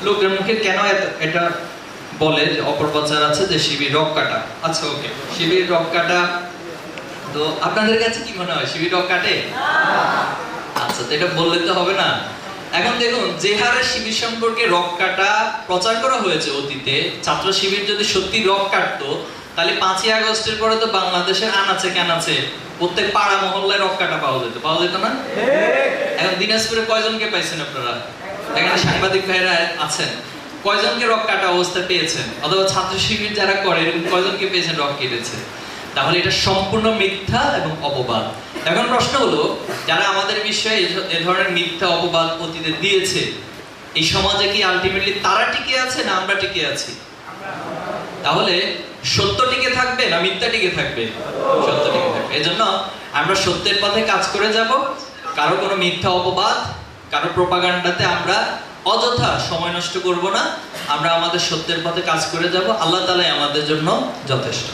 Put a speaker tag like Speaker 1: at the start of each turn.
Speaker 1: লোকের মুখে কেন এটা বলে যে অপপ্রচার আছে যে শিবির রক কাটা? আচ্ছা ওকে, শিবির রক কাটা, তো আপনাদের কাছে কি মনে হয় শিবির রক কাটে? আচ্ছা, তো এটা বললে তো হবে না। এখন দেখুন, যে হারে শিবির সম্পর্কে রক কাটা প্রচার করা হয়েছে অতীতে, ছাত্র শিবির যদি সত্যি রক কাটতো তাহলে 5ই আগস্টের পরে তো বাংলাদেশের আনাচে কানাচে প্রত্যেক পাড়া মহল্লায় রক কাটা পাওয়া যেত না? এখন দিনাজপুরে কয়জনকে পাইছেন আপনারা? এখানে সাংবাদিক ভাইরা আছেন, কয়জনকে রক কাটা অবস্থা পেয়েছেন? অথবা ছাত্র শিবির যারা করে এরকম কয়জনকে পেয়েছেন রক কেটেছে? তাহলে এটা সম্পূর্ণ মিথ্যা এবং অপবাদ। এখন প্রশ্ন হলো, যারা আমাদের বিষয়ে এ ধরনের মিথ্যা অপবাদ অতীতে দিয়েছে, এই সমাজে কি আলটিমেটলি তারা টিকে আছে না আমরা টিকে আছি? তাহলে সত্য টিকে থাকবে না মিথ্যা টিকে থাকবে? সত্য টিকে থাকবে। এজন্য আমরা সত্যের পথে কাজ করে যাব। কারো কোনো মিথ্যা অপবাদ, কারো প্রোপাগান্ডাতে আমরা অযথা সময় নষ্ট করব না। আমরা আমাদের সত্যের পথে কাজ করে যাব। আল্লাহ তাআলাই আমাদের জন্য যথেষ্ট।